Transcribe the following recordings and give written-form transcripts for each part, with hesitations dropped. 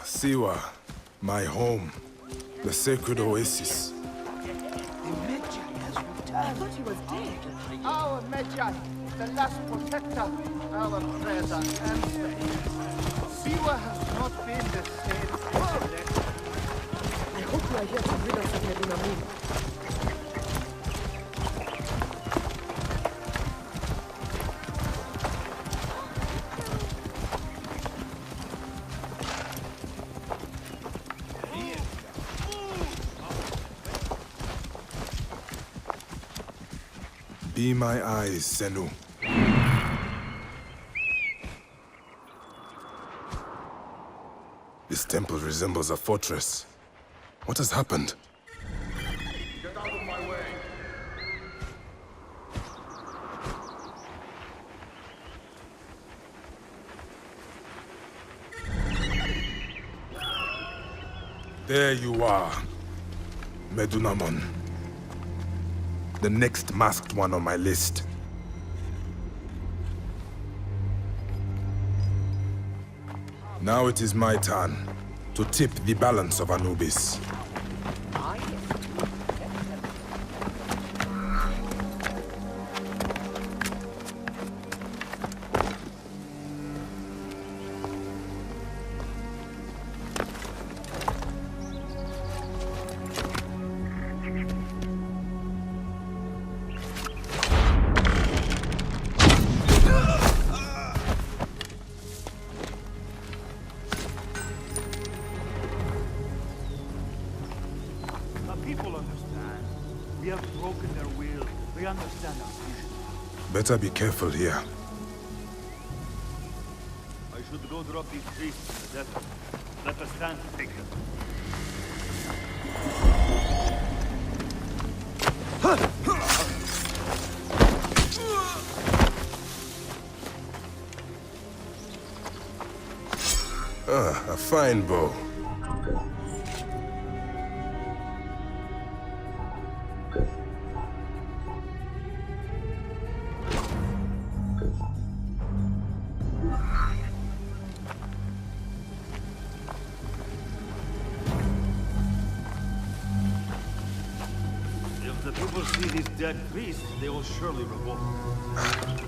Siwa, my home, the sacred oasis. The Medjay has returned. I thought he was dead. Our Medjay, the last protector, our prayers are answered. Siwa has not been the same since he left. I hope you are here to rid us of Medunamon. Be my eyes, Senu. This temple resembles a fortress. What has happened? Get out of my way! There you are, Medunamon. The next masked one on my list. Now it is my turn to tip the balance of Anubis. Better be careful here. I should go drop these priests in the desert. Let us stand to take them. A fine bow. If the people see these dead priests, they will surely revolt.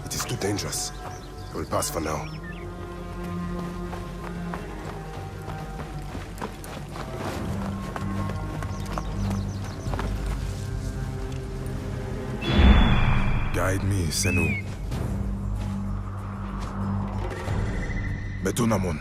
It is too dangerous. I will pass for now. Guide me, Senu. Medunamon.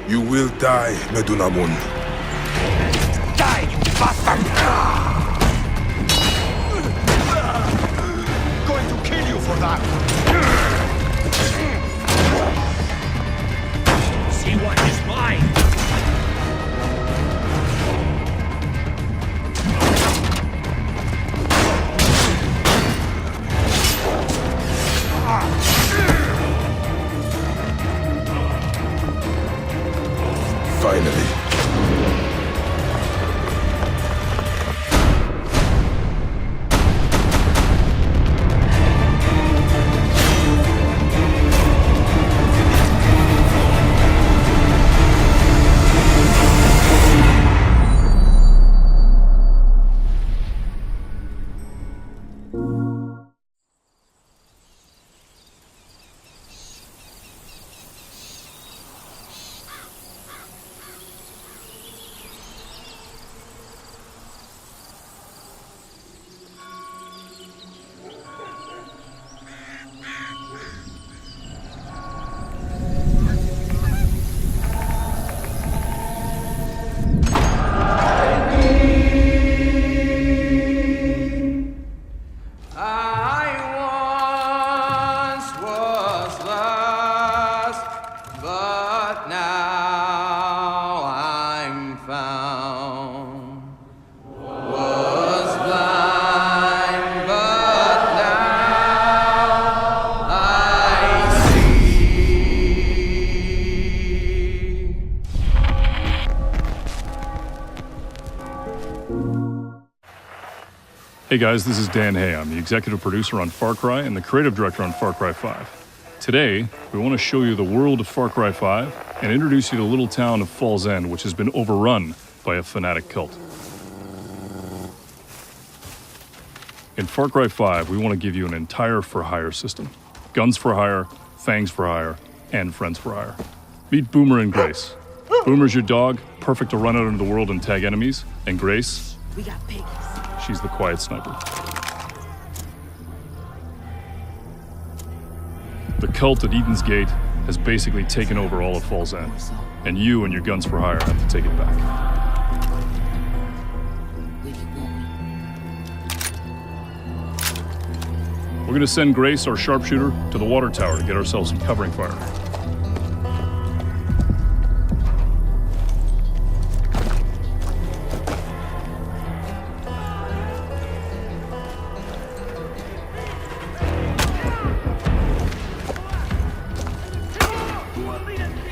You will die, Medunamon. Die, you bastard! Going to kill you for that! See what is mine! Finally. found was blind, but now I see. Hey guys, this is Dan Hay. I'm the executive producer on Far Cry and the creative director on Far Cry 5. Today, we want to show you the world of Far Cry 5 and introduce you to the little town of Falls End, which has been overrun by a fanatic cult. In Far Cry 5, we want to give you an entire for-hire system. Guns for hire, fangs for hire, and friends for hire. Meet Boomer and Grace. Boomer's your dog, perfect to run out into the world and tag enemies, and Grace, We got piggies. she's the quiet sniper. The cult at Eden's Gate has basically taken over all of Falls End, and you and your guns for hire have to take it back. We're going to send Grace, our sharpshooter, to the water tower to get ourselves some covering fire.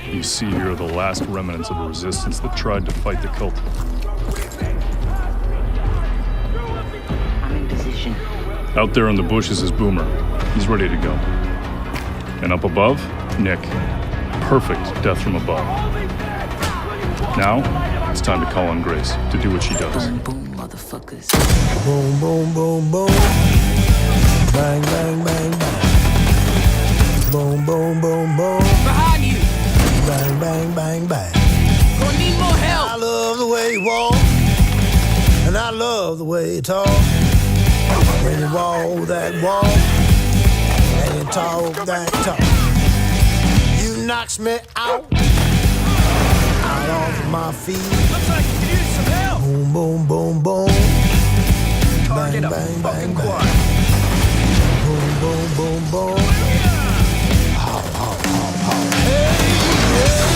You see here the last remnants of the resistance that tried to fight the cult. I'm in position. Out there in the bushes is Boomer. He's ready to go. And up above, Nick. Perfect death from above. Now, it's time to call on Grace to do what she does. Boom, boom, motherfuckers. Boom, boom, boom, boom. Bang, bang, bang, bang. Boom, boom, boom, boom. Behind you! Bang, bang, bang, bang. Gonna need more help! I love the way you walk, and I love the way you talk. When you walk that walk, and you talk that talk. You knocks me out off my feet. Looks like you need some help! Boom, boom, boom, boom. Bang, bang, bang, bang. Boom, boom, boom, boom. How, how, how. Hey, hey.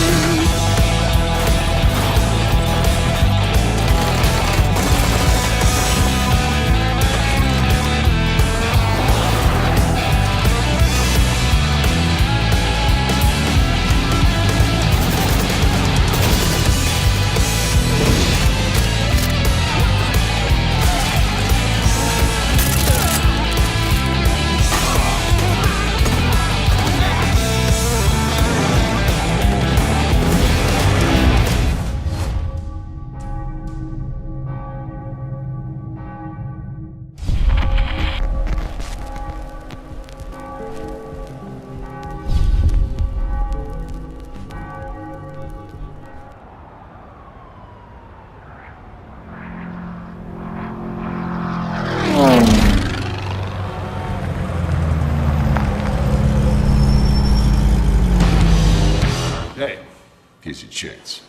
Hey, here's your chance.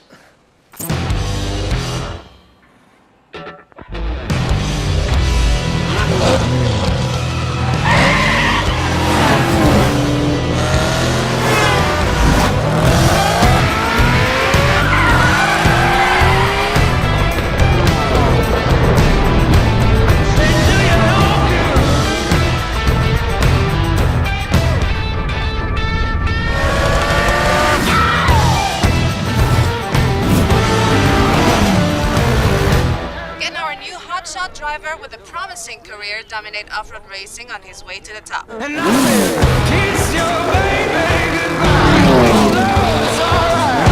Driver with a promising career dominate off-road racing on his way to the top. And I said, kiss your baby goodbye. No, it's alright.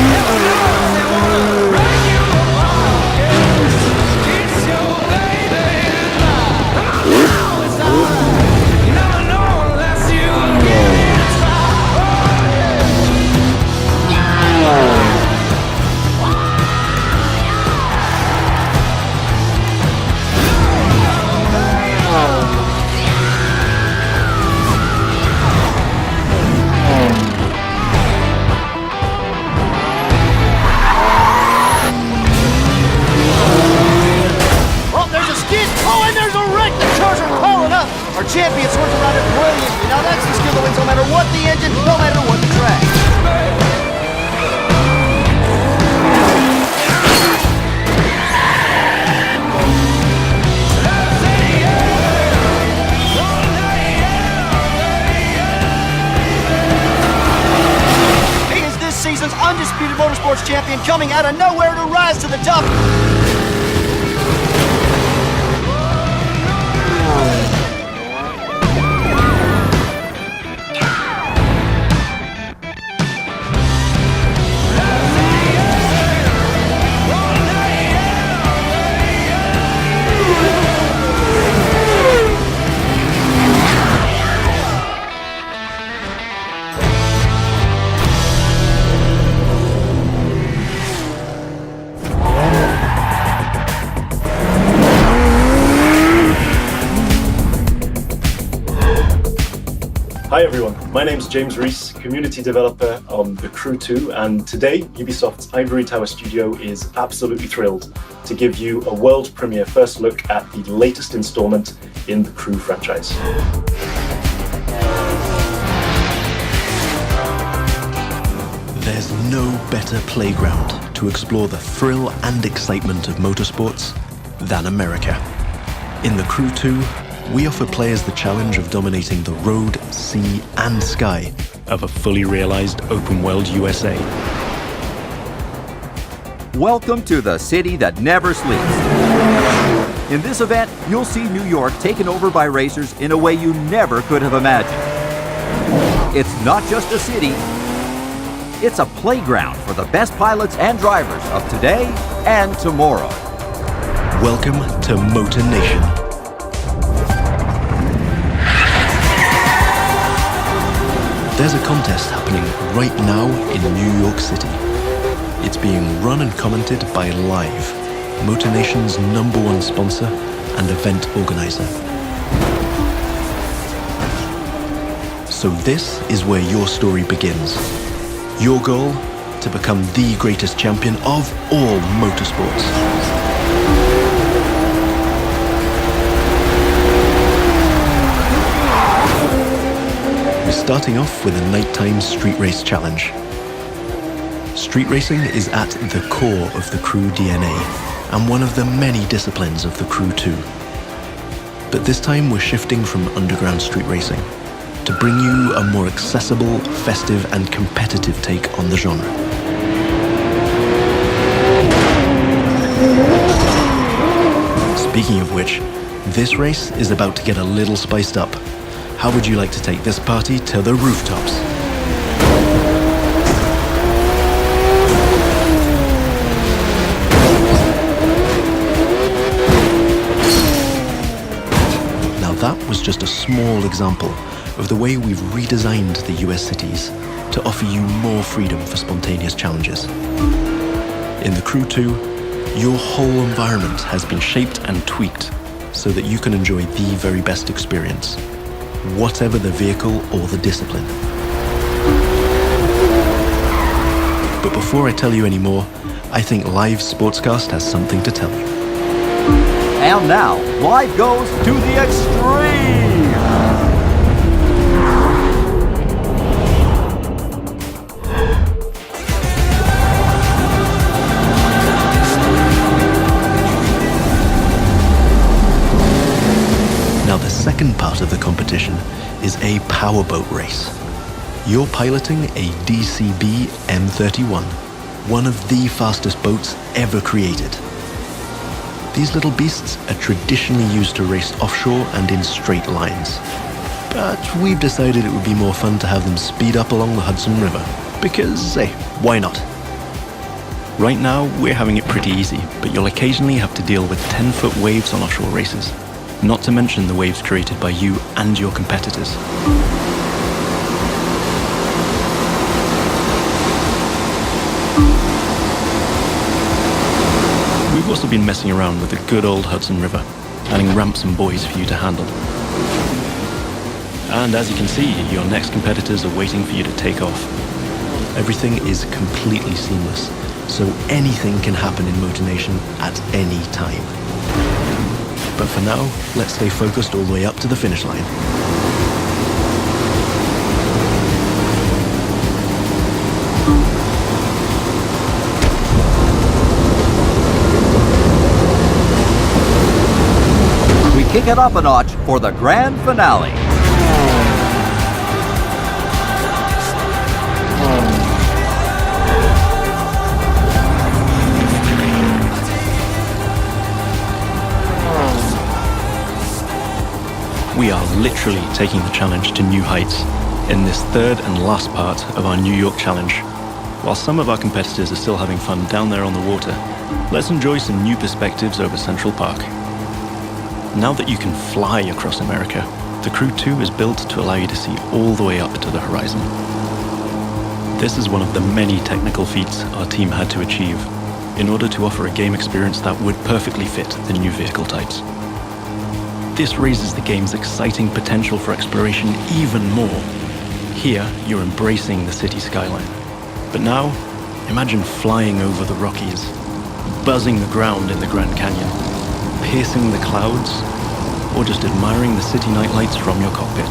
Never know they wanna break you apart. Yeah. Kiss your baby goodbye. No, it's alright. You never know unless you get inside. Oh, yeah. Our champion swerves around it brilliantly. Now that's the skill that wins no matter what the engine, no matter what the track. coming out of nowhere to rise to the top. Hi everyone, my name's James Reese, community developer on The Crew 2, and today Ubisoft's Ivory Tower studio is absolutely thrilled to give you a world premiere first look at the latest installment in the Crew franchise. There's no better playground to explore the thrill and excitement of motorsports than America. In The Crew 2, we offer players the challenge of dominating the road, sea, and sky of a fully realized open-world USA. Welcome to the city that never sleeps. In this event, you'll see New York taken over by racers in a way you never could have imagined. It's not just a city, it's a playground for the best pilots and drivers of today and tomorrow. Welcome to Motor Nation. There's a contest happening right now in New York City. It's being run and commented by Live, Motor Nation's #1 sponsor and event organizer. So this is where your story begins. Your goal? To become the greatest champion of all motorsports. Starting off with a nighttime street race challenge. Street racing is at the core of the Crew DNA and one of the many disciplines of the Crew 2. But this time we're shifting from underground street racing to bring you a more accessible, festive and competitive take on the genre. Speaking of which, this race is about to get a little spiced up. How would you like to take this party to the rooftops? Now that was just a small example of the way we've redesigned the US cities to offer you more freedom for spontaneous challenges. In the Crew 2, your whole environment has been shaped and tweaked so that you can enjoy the very best experience, whatever the vehicle or the discipline. But before I tell you any more, I think Live Sportscast has something to tell you. And now, Live goes to the extreme! Now the second part of the competition is a powerboat race. You're piloting a DCB M31, one of the fastest boats ever created. These little beasts are traditionally used to race offshore and in straight lines. But we've decided it would be more fun to have them speed up along the Hudson River, because, hey, why not? Right now, we're having it pretty easy, but you'll occasionally have to deal with 10-foot waves on offshore races. Not to mention the waves created by you and your competitors. We've also been messing around with the good old Hudson River, adding ramps and buoys for you to handle. And as you can see, your next competitors are waiting for you to take off. Everything is completely seamless, so anything can happen in Motor Nation at any time. But for now, let's stay focused all the way up to the finish line. We kick it up a notch for the grand finale. We are literally taking the challenge to new heights in this third and last part of our New York challenge. While some of our competitors are still having fun down there on the water, let's enjoy some new perspectives over Central Park. Now that you can fly across America, the Crew 2 is built to allow you to see all the way up to the horizon. This is one of the many technical feats our team had to achieve in order to offer a game experience that would perfectly fit the new vehicle types. This raises the game's exciting potential for exploration even more. Here, you're embracing the city skyline. But now, imagine flying over the Rockies, buzzing the ground in the Grand Canyon, piercing the clouds, or just admiring the city nightlights from your cockpit.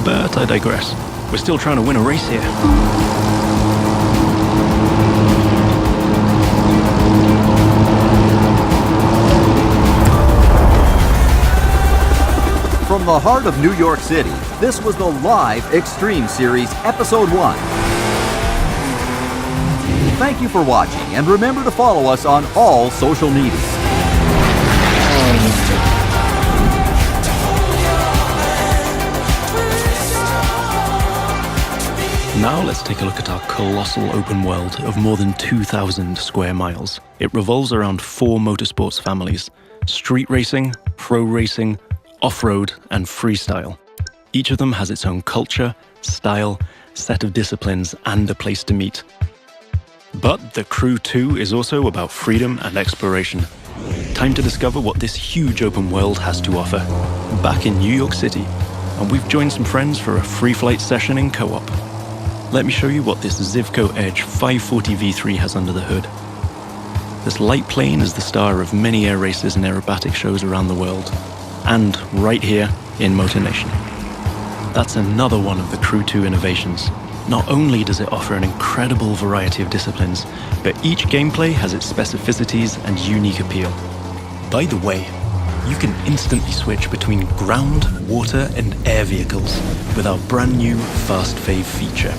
But I digress. We're still trying to win a race here. From the heart of New York City, this was the live Extreme Series Episode 1. Thank you for watching, and remember to follow us on all social media. Now let's take a look at our colossal open world of more than 2,000 square miles. It revolves around 4 motorsports families: street racing, pro racing, off-road, and freestyle. Each of them has its own culture, style, set of disciplines, and a place to meet. But the Crew 2 is also about freedom and exploration. Time to discover what this huge open world has to offer. Back in New York City, and we've joined some friends for a free flight session in co-op. Let me show you what this Zivco Edge 540 V3 has under the hood. This light plane is the star of many air races and aerobatic shows around the world, and right here in Motor Nation. That's another one of the Crew 2 innovations. Not only does it offer an incredible variety of disciplines, but each gameplay has its specificities and unique appeal. By the way, you can instantly switch between ground, water, and air vehicles with our brand new Fast Fave feature.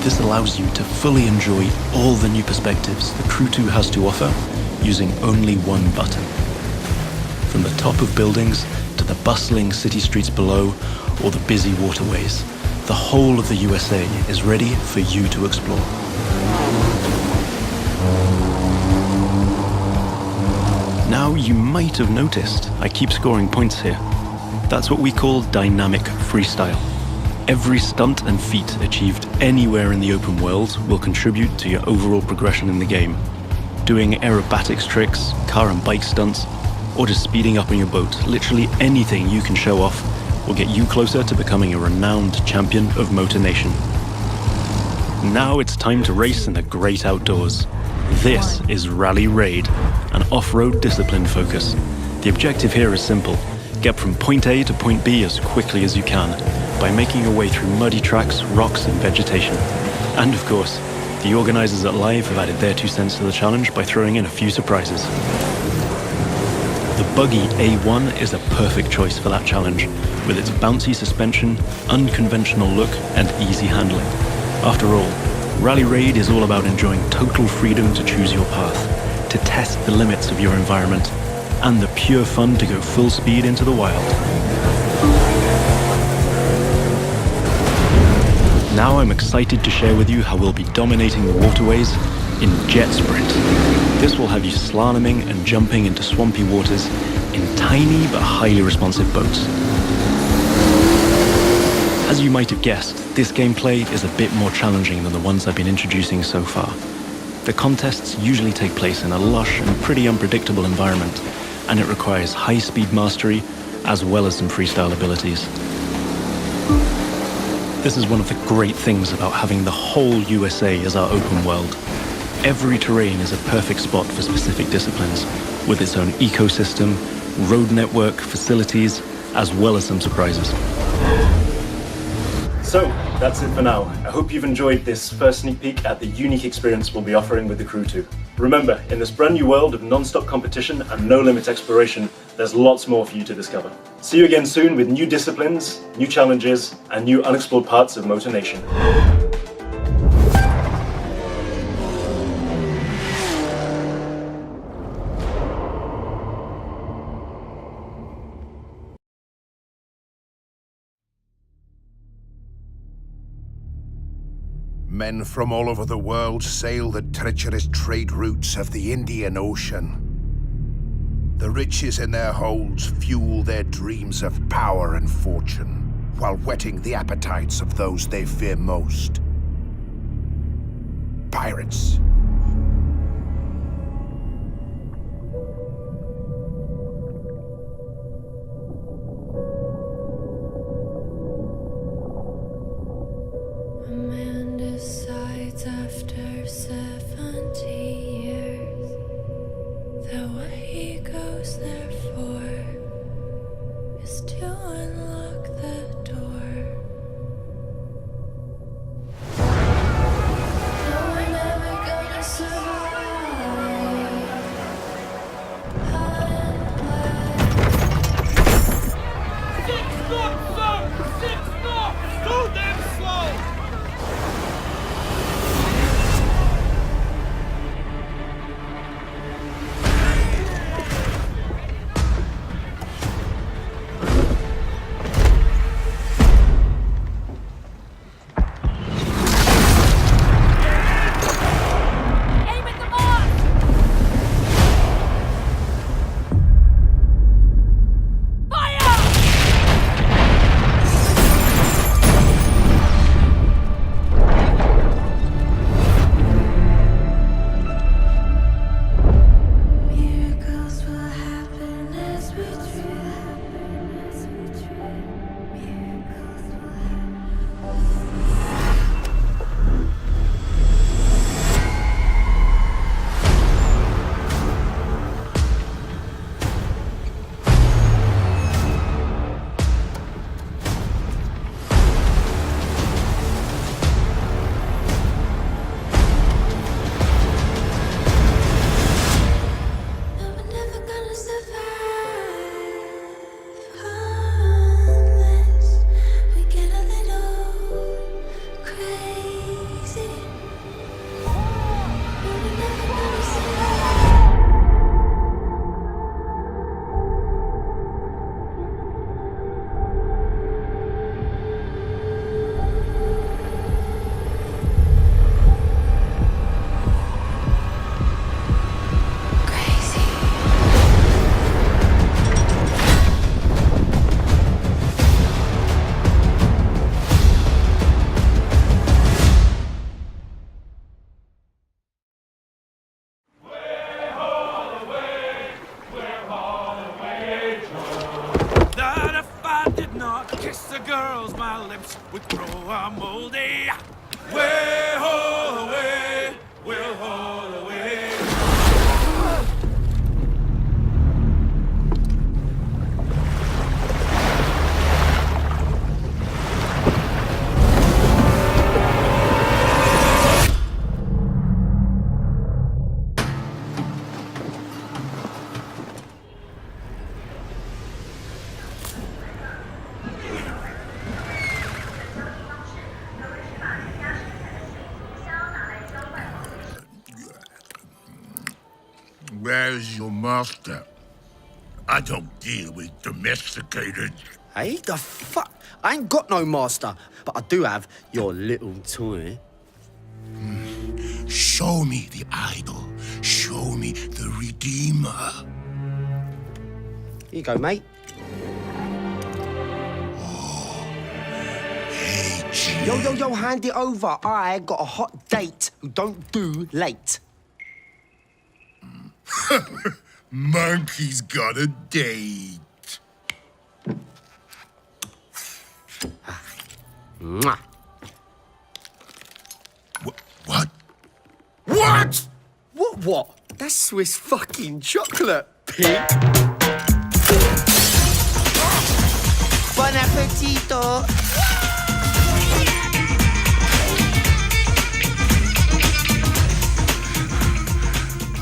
This allows you to fully enjoy all the new perspectives the Crew 2 has to offer using only one button. From the top of buildings to the bustling city streets below or the busy waterways, the whole of the USA is ready for you to explore. Now you might have noticed I keep scoring points here. That's what we call dynamic freestyle. Every stunt and feat achieved anywhere in the open world will contribute to your overall progression in the game. Doing aerobatics tricks, car and bike stunts, or just speeding up on your boat, literally anything you can show off will get you closer to becoming a renowned champion of Motor Nation. Now it's time to race in the great outdoors. This is Rally Raid, an off-road discipline focus. The objective here is simple: get from point A to point B as quickly as you can by making your way through muddy tracks, rocks, and vegetation. And of course, the organizers at Live have added their 2 cents to the challenge by throwing in a few surprises. The buggy A1 is a perfect choice for that challenge, with its bouncy suspension, unconventional look, and easy handling. After all, Rally Raid is all about enjoying total freedom to choose your path, to test the limits of your environment, and the pure fun to go full speed into the wild. Now I'm excited to share with you how we'll be dominating the waterways in Jet Sprint. This will have you slaloming and jumping into swampy waters in tiny but highly responsive boats. As you might have guessed, this gameplay is a bit more challenging than the ones I've been introducing so far. The contests usually take place in a lush and pretty unpredictable environment, and it requires high-speed mastery as well as some freestyle abilities. This is one of the great things about having the whole USA as our open world. Every terrain is a perfect spot for specific disciplines, with its own ecosystem, road network, facilities, as well as some surprises. So, that's it for now. I hope you've enjoyed this first sneak peek at the unique experience we'll be offering with the Crew 2. Remember, in this brand new world of non-stop competition and no-limit exploration, there's lots more for you to discover. See you again soon with new disciplines, new challenges, and new unexplored parts of Motor Nation. Men from all over the world sail the treacherous trade routes of the Indian Ocean. The riches in their holds fuel their dreams of power and fortune, while whetting the appetites of those they fear most. Pirates. After 70 years, that what he goes there for is to unlock the door. No, we're never gonna survive. Six knots, sir! 6 knots! Too damn slow! would grow a moldy. Way haul away, we'll haul away. Where's your master? I don't deal with domesticated. Hey, the fuck? I ain't got no master, but I do have your little toy. Show me the idol. Show me the Redeemer. Here you go, mate. Yo, hand it over. I got a hot date who don't do late. Monkey's got a date. Mwah. What? What? What? That's Swiss fucking chocolate, pig. Bon appetito.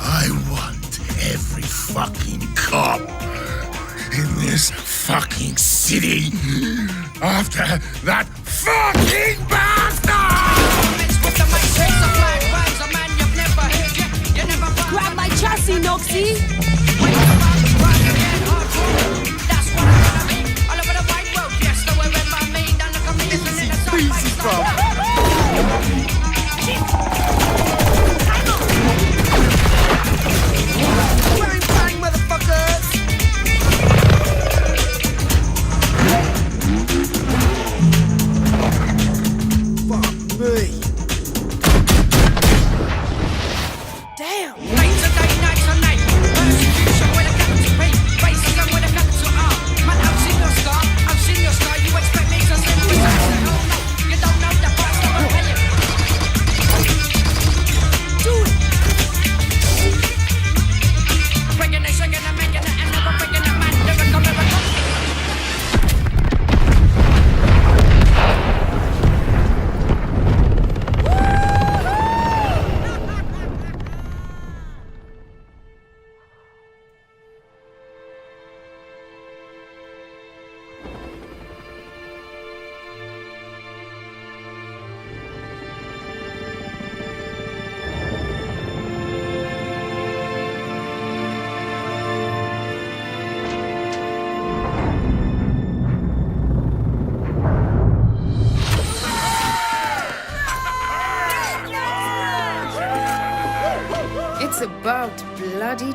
I want every fucking cop in this fucking city after that fucking bastard! Grab my chassis, Noxie! Easy, bro.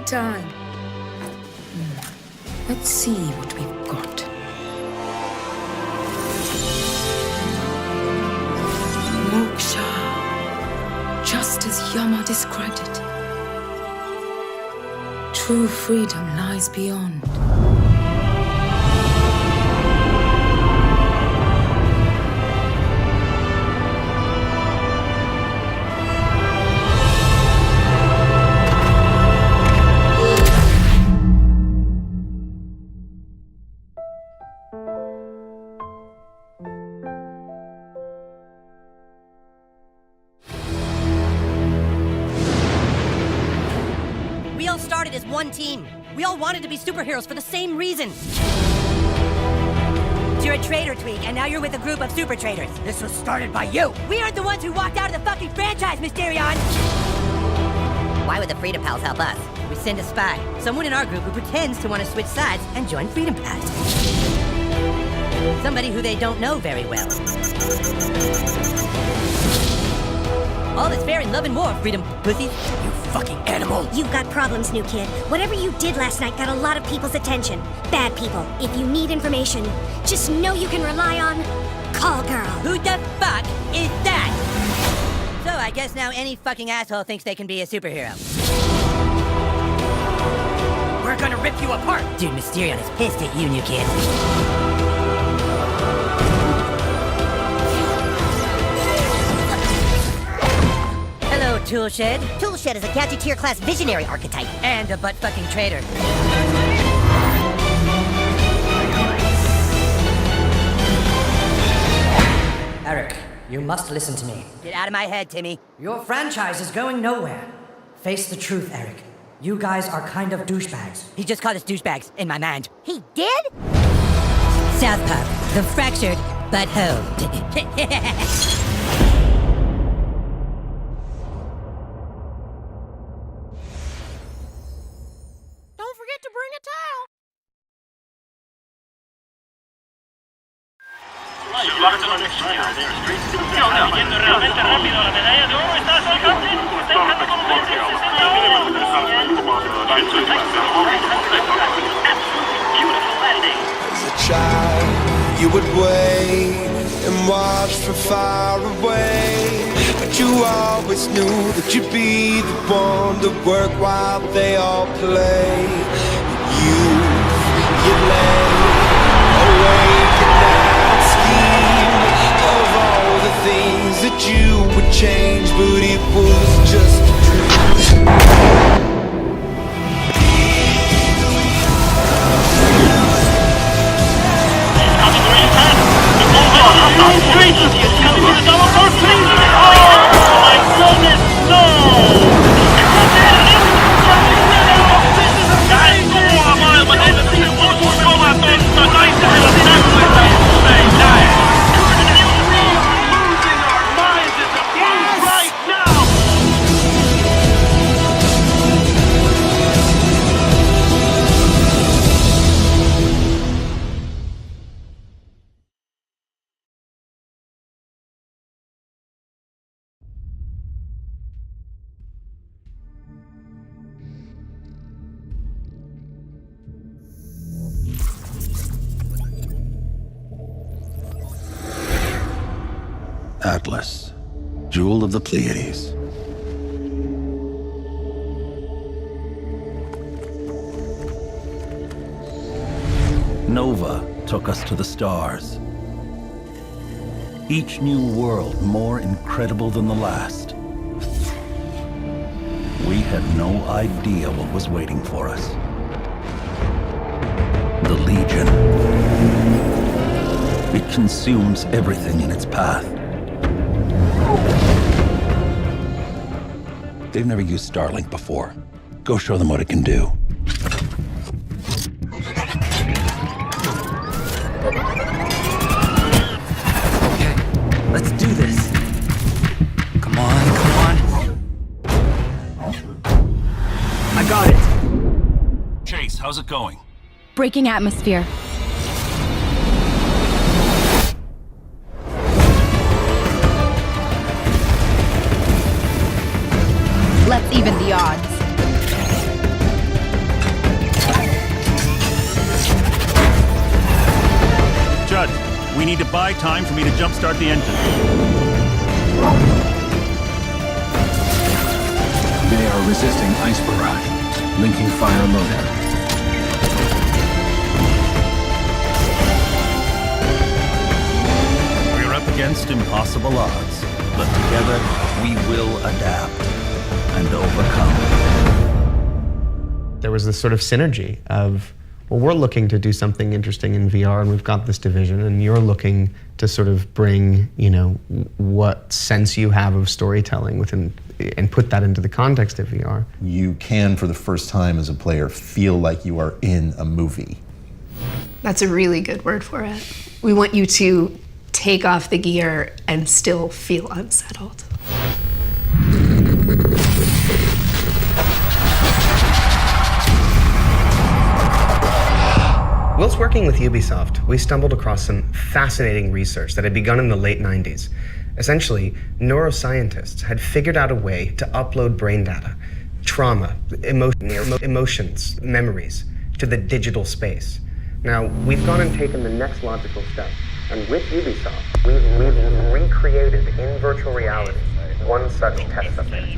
time. Let's see what we've got. Moksha. Just as Yama described it. True freedom lies beyond. We all started as one team. We all wanted to be superheroes for the same reason. You're a traitor, Tweak, and now you're with a group of super traitors. This was started by you. We aren't the ones who walked out of the fucking franchise, Mysterion. Why would the Freedom Pals help us? We send a spy, someone in our group who pretends to want to switch sides and join Freedom Pals. Somebody who they don't know very well. All is fair in love and war, Freedom Pussy. You fucking animal. You've got problems, new kid. Whatever you did last night got a lot of people's attention. Bad people. If you need information, just know you can rely on Call Girl. Who the fuck is that? So I guess now any fucking asshole thinks they can be a superhero. We're gonna rip you apart. Dude, Mysterion is pissed at you, new kid. Hello, Toolshed. Toolshed is a Gadgeteer class visionary archetype. And a butt-fucking traitor. Eric, you must listen to me. Get out of my head, Timmy. Your franchise is going nowhere. Face the truth, Eric. You guys are kind of douchebags. He just called us douchebags in my mind. He did? South Park, the fractured butthole. Don't forget to bring a towel. Yendo realmente rápido, la medalla de oro está a su alcance. Está entrando con un beautiful landing. As a child, you would wait and watch from far away. But you always knew that you'd be the one to work while they all play. You lay awake at night, scheme of all the things that you would change, but it was just a dream. Atlas, jewel of the Pleiades. Nova took us to the stars. Each new world more incredible than the last. We had no idea what was waiting for us. The Legion. It consumes everything in its path. They've never used STARLINK before. Go show them what it can do. Okay, let's do this. Come on, come on. I got it. Chase, how's it going? Breaking atmosphere. Let's even the odds. We need to buy time for me to jumpstart the engine. They are resisting ice barrage. Linking fire loader. We're up against impossible odds, but together we will adapt and overcome. There was this sort of synergy of, well, we're looking to do something interesting in VR, and we've got this division, and you're looking to sort of bring, you know, what sense you have of storytelling within, and put that into the context of VR. You can, for the first time as a player, feel like you are in a movie. That's a really good word for it. We want you to take off the gear and still feel unsettled. Whilst working with Ubisoft, we stumbled across some fascinating research that had begun in the late 90s. Essentially, neuroscientists had figured out a way to upload brain data, trauma, emotions, memories, to the digital space. Now, we've gone and taken the next logical step, and with Ubisoft, we've recreated in virtual reality one such test subject.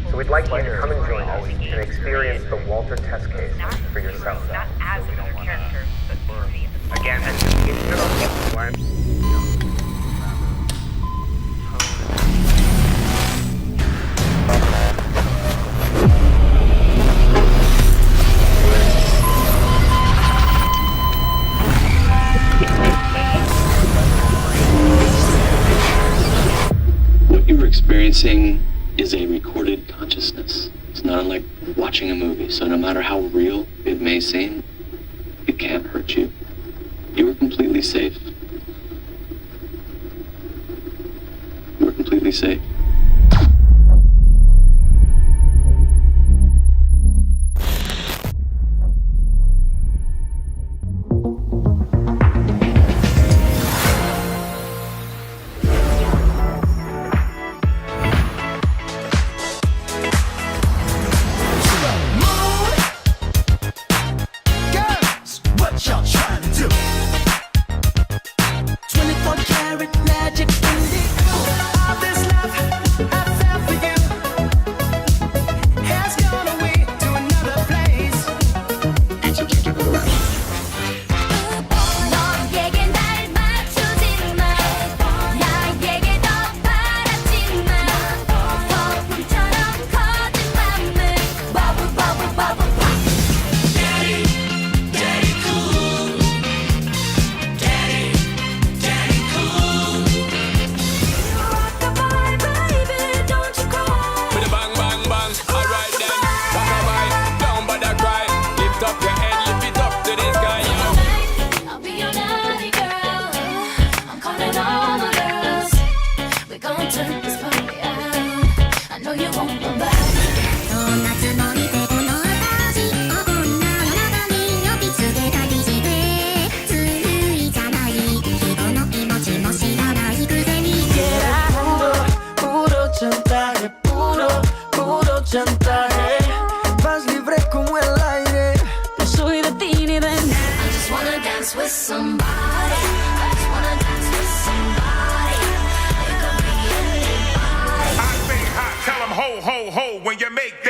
So we'd like you to come and join us and experience the Walter test case for yourself. Not as another character, but Again, and What you're experiencing is a recorded consciousness. It's not unlike watching a movie, so no matter how real it may seem, it can't hurt you. You are completely safe. You are completely safe. Ho, ho, ho, when you make